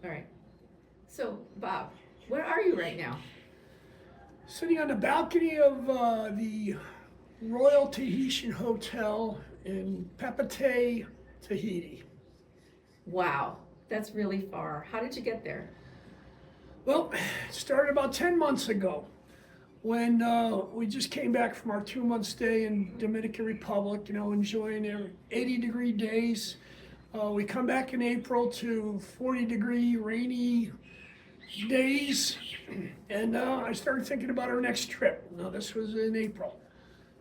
All right. So, Bob, where are you right now? Sitting on the balcony of the Royal Tahitian Hotel in Papeete, Tahiti. Wow, that's really far. How did you get there? Well, it started about 10 months ago when we just came back from our 2 month stay in Dominican Republic, enjoying their 80-degree days. We come back in April to 40-degree rainy days, and I started thinking about our next trip. Now, this was in April.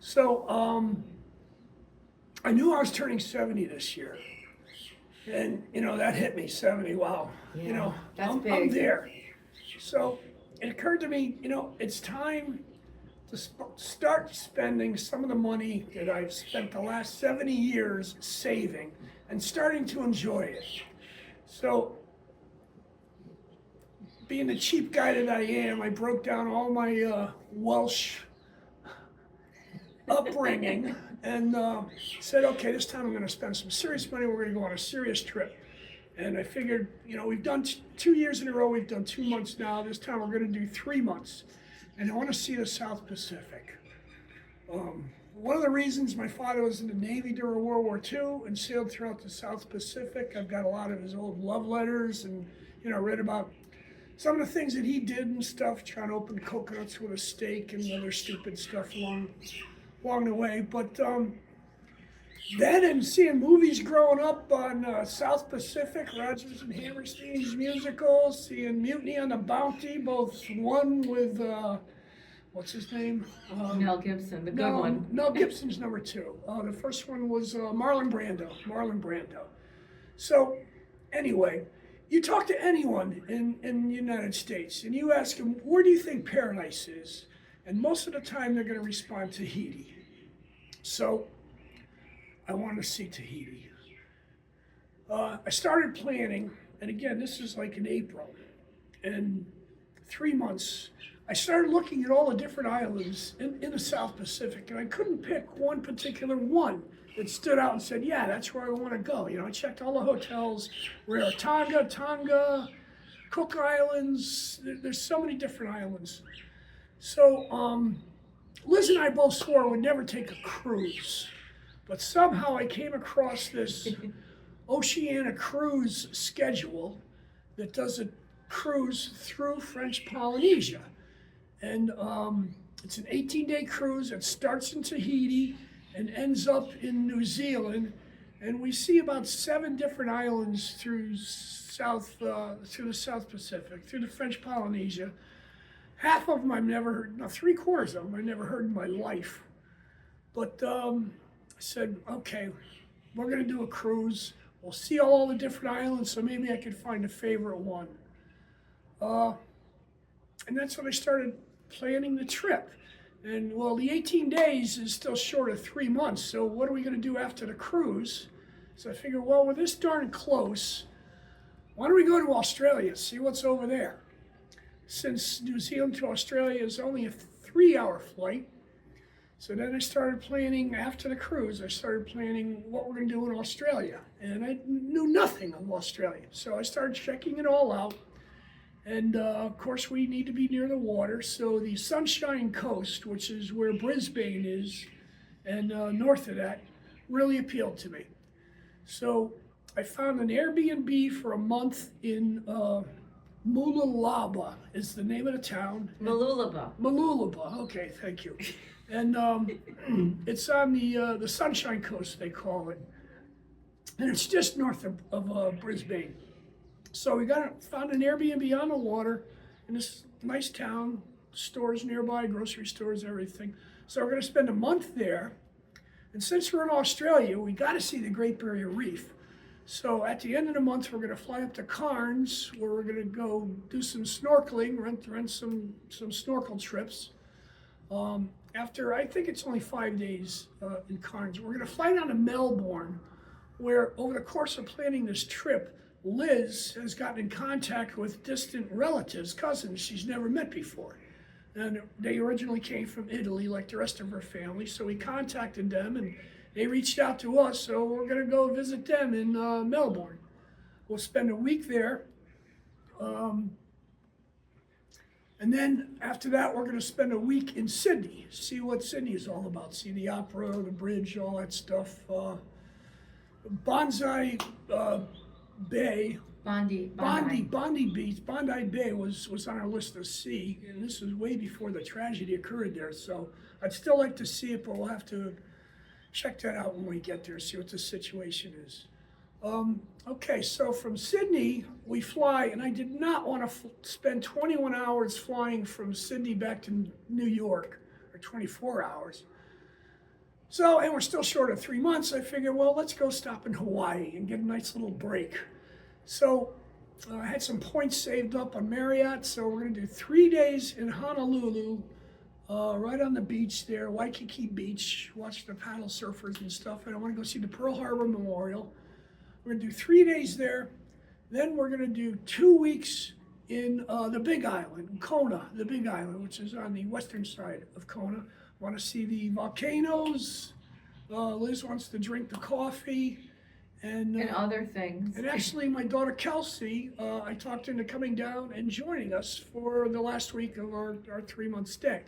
So I knew I was turning 70 this year. And, that hit me, 70, wow. Yeah, that's I'm big. there. So it occurred to me, it's time to start spending some of the money that I've spent the last 70 years saving and starting to enjoy it. So, being the cheap guy that I am, I broke down all my Welsh upbringing and said, okay, this time I'm going to spend some serious money. We're going to go on a serious trip. And I figured, we've done 2 years in a row. We've done 2 months now. This time we're going to do 3 months. And I want to see the South Pacific. One of the reasons my father was in the Navy during World War II and sailed throughout the South Pacific. I've got a lot of his old love letters and, read about some of the things that he did and stuff, trying to open coconuts with a stake and other stupid stuff along the way. But then and seeing movies growing up on South Pacific, Rodgers and Hammerstein's musicals, seeing Mutiny on the Bounty, both one with, what's his name? Mel Gibson, the good No, one. Mel Gibson's number two. The first one was Marlon Brando. So, anyway, you talk to anyone in the United States and you ask them, where do you think paradise is? And most of the time they're going to respond Tahiti. So, I want to see Tahiti. I started planning, and again, this is like in April. In 3 months, I started looking at all the different islands in the South Pacific, and I couldn't pick one particular one that stood out and said, yeah, that's where I want to go. I checked all the hotels, Rarotonga, Tonga, Cook Islands. There's so many different islands. So Liz and I both swore we'd never take a cruise. But somehow I came across this Oceania cruise schedule that does a cruise through French Polynesia. And it's an 18-day cruise that starts in Tahiti and ends up in New Zealand. And we see about 7 different islands through the South Pacific, through the French Polynesia. Half of them I've never heard, no, 3/4 of them I've never heard in my life. But I said, okay, we're going to do a cruise. We'll see all the different islands, so maybe I could find a favorite one. And that's when I started planning the trip. And well, the 18 days is still short of 3 months, so what are we going to do after the cruise? So I figured, well, we're this darn close. Why don't we go to Australia, see what's over there? Since New Zealand to Australia is only a 3-hour flight. So then I started planning, after the cruise, I started planning what we're going to do in Australia. And I knew nothing of Australia. So I started checking it all out. And of course, we need to be near the water. So the Sunshine Coast, which is where Brisbane is, and north of that, really appealed to me. So I found an Airbnb for a month in Mooloolaba is the name of the town. Mooloolaba, okay, thank you. And it's on the Sunshine Coast, they call it. And it's just north of Brisbane. So we found an Airbnb on the water in this nice town, stores nearby, grocery stores, everything. So we're going to spend a month there. And since we're in Australia, we got to see the Great Barrier Reef. So at the end of the month, we're going to fly up to Cairns, where we're going to go do some snorkeling, rent some snorkel trips. After, I think it's only 5 days in Cairns, we're going to fly down to Melbourne, where over the course of planning this trip, Liz has gotten in contact with distant relatives, cousins she's never met before. And they originally came from Italy, like the rest of her family, so we contacted them and they reached out to us, so we're going to go visit them in Melbourne. We'll spend a week there, And then after that, we're going to spend a week in Sydney, see what Sydney is all about, see the opera, the bridge, all that stuff. Bonsai Bay, Bondi Beach, Bondi Bay was on our list to see, and this was way before the tragedy occurred there. So I'd still like to see it, but we'll have to check that out when we get there, see what the situation is. Okay, so from Sydney, we fly, and I did not want to spend 21 hours flying from Sydney back to New York, or 24 hours. So, and we're still short of 3 months, I figured, well, let's go stop in Hawaii and get a nice little break. So, I had some points saved up on Marriott, so we're going to do 3 days in Honolulu, right on the beach there, Waikiki Beach, watch the paddle surfers and stuff, and I want to go see the Pearl Harbor Memorial. We're going to do 3 days there. Then we're going to do 2 weeks in the Big Island, Kona, the Big Island, which is on the western side of Kona. Want to see the volcanoes. Liz wants to drink the coffee. And other things. And actually, my daughter Kelsey, I talked into coming down and joining us for the last week of our 3-month stay.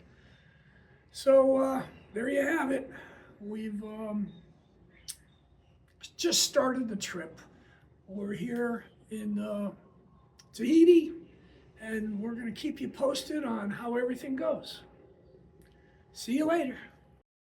So there you have it. We've just started the trip. We're here in Tahiti, and we're going to keep you posted on how everything goes. See you later.